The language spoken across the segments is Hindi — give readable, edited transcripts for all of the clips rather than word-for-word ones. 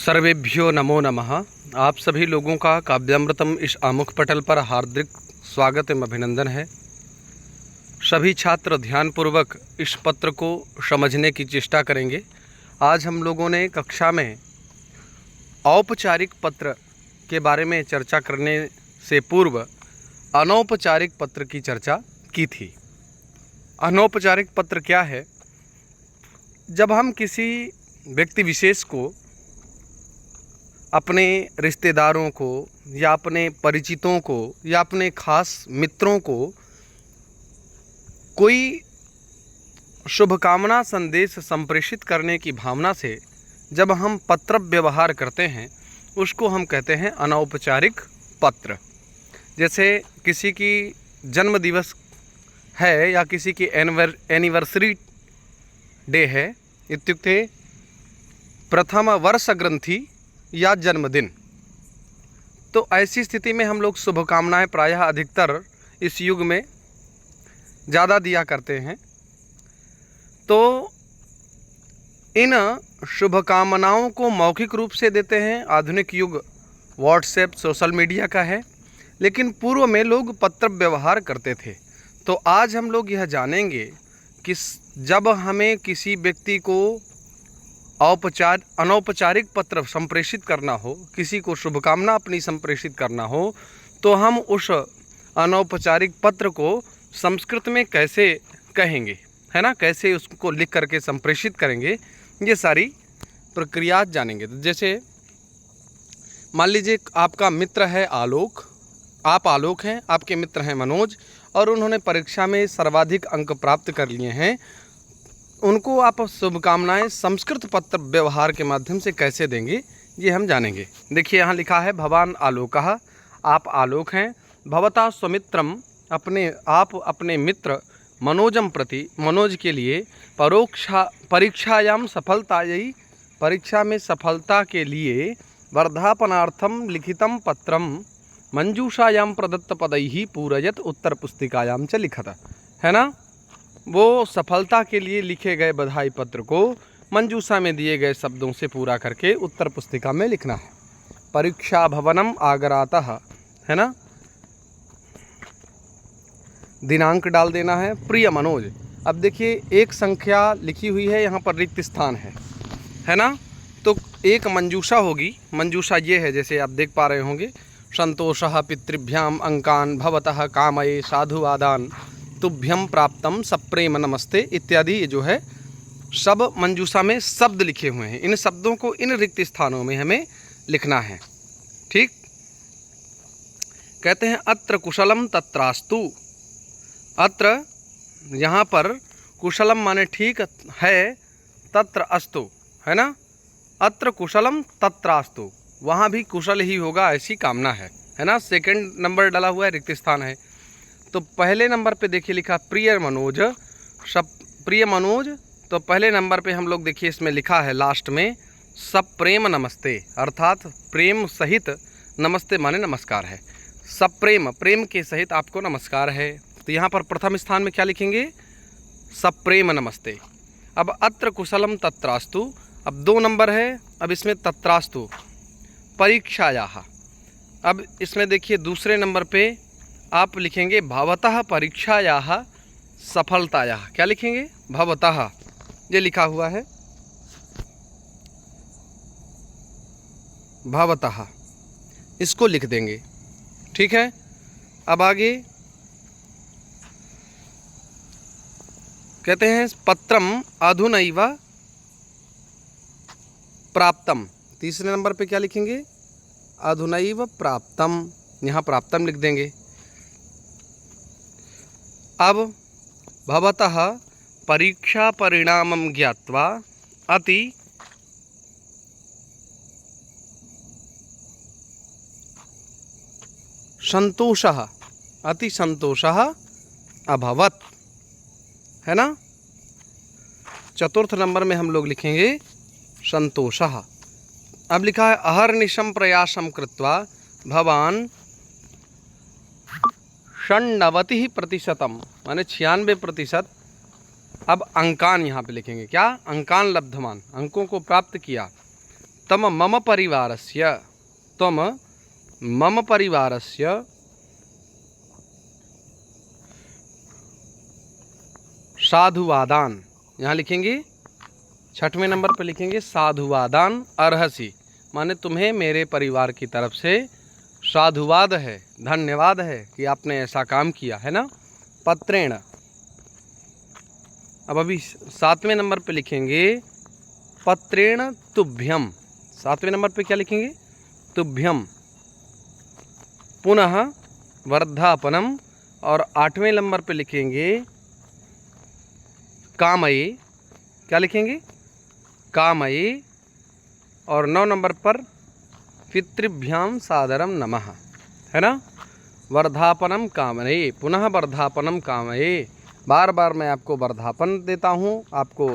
सर्वेभ्यो नमो नमः। आप सभी लोगों का काव्यामृतम इस आमुख पटल पर हार्दिक स्वागत एवं अभिनंदन है। सभी छात्र ध्यानपूर्वक इस पत्र को समझने की चेष्टा करेंगे। आज हम लोगों ने कक्षा में औपचारिक पत्र के बारे में चर्चा करने से पूर्व अनौपचारिक पत्र की चर्चा की थी। अनौपचारिक पत्र क्या है? जब हम किसी व्यक्ति विशेष को, अपने रिश्तेदारों को या अपने परिचितों को या अपने खास मित्रों को कोई शुभकामना संदेश संप्रेषित करने की भावना से जब हम पत्र व्यवहार करते हैं, उसको हम कहते हैं अनौपचारिक पत्र। जैसे किसी की जन्म दिवस है या किसी की एनिवर्सरी डे है, इत्युक्ते प्रथम वर्षग्रंथि या जन्मदिन, तो ऐसी स्थिति में हम लोग शुभकामनाएं प्रायः अधिकतर इस युग में ज़्यादा दिया करते हैं। तो इन शुभकामनाओं को मौखिक रूप से देते हैं। आधुनिक युग व्हाट्सएप सोशल मीडिया का है, लेकिन पूर्व में लोग पत्र व्यवहार करते थे। तो आज हम लोग यह जानेंगे कि जब हमें किसी व्यक्ति को अनौपचारिक पत्र संप्रेषित करना हो, किसी को शुभकामना अपनी संप्रेषित करना हो, तो हम उस अनौपचारिक पत्र को संस्कृत में कैसे कहेंगे, है ना, कैसे उसको लिख करके संप्रेषित करेंगे, ये सारी प्रक्रिया जानेंगे। तो जैसे मान लीजिए आपका मित्र है आलोक, आप आलोक हैं, आपके मित्र हैं मनोज, और उन्होंने परीक्षा में सर्वाधिक अंक प्राप्त कर लिए हैं। उनको आप शुभकामनाएं संस्कृत पत्र व्यवहार के माध्यम से कैसे देंगे, ये हम जानेंगे। देखिए यहाँ लिखा है, भवान आलोकः, आप आलोक हैं, भवता स्वमित्रम, आप अपने मित्र मनोजम प्रति, मनोज के लिए परीक्षायाम सफलतायै, परीक्षा में सफलता के लिए वर्धापनार्थम लिखितम पत्रम मंजूषायाम प्रदत्त पदैहि पूरयत उत्तर पुस्तिकायाम च लिखत, है ना। वो सफलता के लिए लिखे गए बधाई पत्र को मंजूषा में दिए गए शब्दों से पूरा करके उत्तर पुस्तिका में लिखना है। परीक्षा भवनम आगरातः, है ना, दिनांक डाल देना है। प्रिय मनोज, अब देखिए एक संख्या लिखी हुई है, यहाँ पर रिक्त स्थान है ना, तो एक मंजूषा होगी। मंजूषा ये है, जैसे आप देख पा रहे होंगे, संतोषः पितृभ्याम अंकान भवतः कामये साधुवादान तुभ्यम प्राप्तम सप्रेम नमस्ते इत्यादि। ये जो है सब मंजूषा में शब्द लिखे हुए हैं। इन शब्दों को इन रिक्त स्थानों में हमें लिखना है। ठीक, कहते हैं अत्र कुशलम तत्रास्तु। अत्र यहाँ पर कुशलम माने ठीक है, तत्र अस्तु, है ना, अत्र कुशलम तत्रास्तु, वहाँ भी कुशल ही होगा ऐसी कामना है ना। सेकंड नंबर डाला हुआ है, रिक्त स्थान है। तो पहले नंबर पे देखिए लिखा प्रिय मनोज, प्रिय मनोज, तो पहले नंबर पे हम लोग देखिए इसमें लिखा है लास्ट में सप्रेम नमस्ते, अर्थात प्रेम सहित, नमस्ते माने नमस्कार है, सप्रेम, प्रेम के सहित आपको नमस्कार है। तो यहाँ पर प्रथम स्थान में क्या लिखेंगे, सप्रेम नमस्ते। अब अत्र कुशलम तत्रास्तु, अब 2 नंबर है, अब इसमें तत्रास्तु परीक्षायाः। अब इसमें देखिए दूसरे नंबर पे आप लिखेंगे भवतः परीक्षायाः सफलतायाः। क्या लिखेंगे, भवतः, ये लिखा हुआ है भवतः, इसको लिख देंगे। ठीक है, अब आगे कहते हैं पत्रम अधुनैव प्राप्तम। तीसरे नंबर पे क्या लिखेंगे, अधुनैव प्राप्तम, यहाँ प्राप्तम लिख देंगे। अब भवतः परीक्षा परिणामं ज्ञात्वा अति संतोषः, अति संतोषः अभवत्, है ना। चतुर्थ नंबर में हम लोग लिखेंगे संतोषः। अब लिखा है अहर्निशं प्रयासं कृत्वा भवान 96% माने 96%। अब अंकान यहाँ पे लिखेंगे, क्या, अंकान लब्धमान, अंकों को प्राप्त किया। तम मम परिवारस्य, तम मम परिवारस्य साधुवादान, यहाँ लिखेंगे 6वें नंबर पर लिखेंगे साधुवादान अर्हसि, माने तुम्हें मेरे परिवार की तरफ से साधुवाद है, धन्यवाद है कि आपने ऐसा काम किया है ना। पत्रेण, अब अभी 7वें नंबर पे लिखेंगे पत्रेण तुभ्यम। 7वें नंबर पे क्या लिखेंगे? तुभ्यम। पुनः वर्धापनम, और 8वें नंबर पे लिखेंगे कामये। क्या लिखेंगे? कामये। और 9 नंबर पर पितृभ्याम सादरम नमः, है ना। वर्धापनम कामये, पुनः वर्धापनम कामये, बार बार मैं आपको वर्धापन देता हूँ, आपको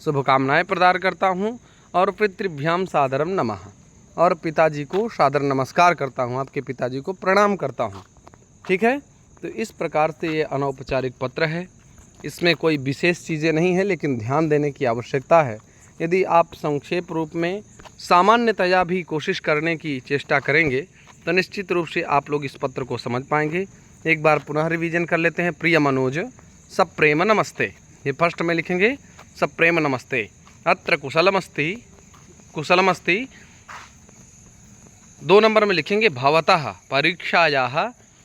शुभकामनाएं प्रदान करता हूँ। और पितृभ्याम सादरम नमः, और पिताजी को सादर नमस्कार करता हूँ, आपके पिताजी को प्रणाम करता हूँ। ठीक है, तो इस प्रकार से ये अनौपचारिक पत्र है। इसमें कोई विशेष चीज़ें नहीं है, लेकिन ध्यान देने की आवश्यकता है। यदि आप संक्षेप रूप में सामान्यतया भी कोशिश करने की चेष्टा करेंगे तो निश्चित रूप से आप लोग इस पत्र को समझ पाएंगे। एक बार पुनः रिवीजन कर लेते हैं। प्रिय मनोज, सप्रेम नमस्ते, ये फर्स्ट में लिखेंगे सप्रेम नमस्ते। अत्र कुशलमस्ति, कुशलमस्ति। 2 नंबर में लिखेंगे भवतः परीक्षायाः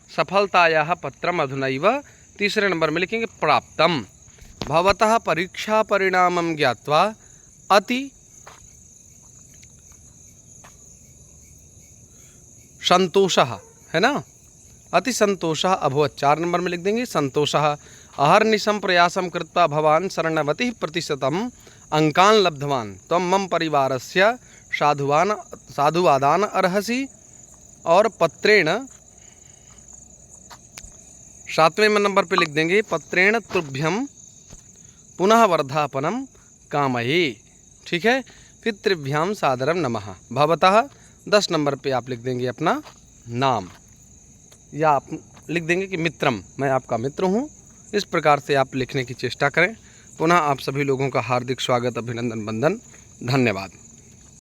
सफलतायाः पत्रम अधुनैव। 3रे नंबर में लिखेंगे प्राप्तम। भवतः परीक्षा परिणामं ज्ञात्वा अति संतोषः, है ना, अति संतोषः अभवत्। 4 नंबर में लिख देंगे संतोषः। अहर्निशं प्रयासं कृत्वा भवान् 97% अंकान् लब्धवान्, त्वं मम परिवारस्य साधुवादान अर्हसि। और पत्रेण 7वें नंबर पे लिख देंगे पत्रेण तुभ्यम पुनः वर्धापनम कामये। ठीक है, पितृभ्याम सादरम नमः। भवतः 10 नंबर पे आप लिख देंगे अपना नाम, या आप लिख देंगे कि मित्रम, मैं आपका मित्र हूँ। इस प्रकार से आप लिखने की चेष्टा करें। पुनः आप सभी लोगों का हार्दिक स्वागत, अभिनंदन, वंदन, धन्यवाद।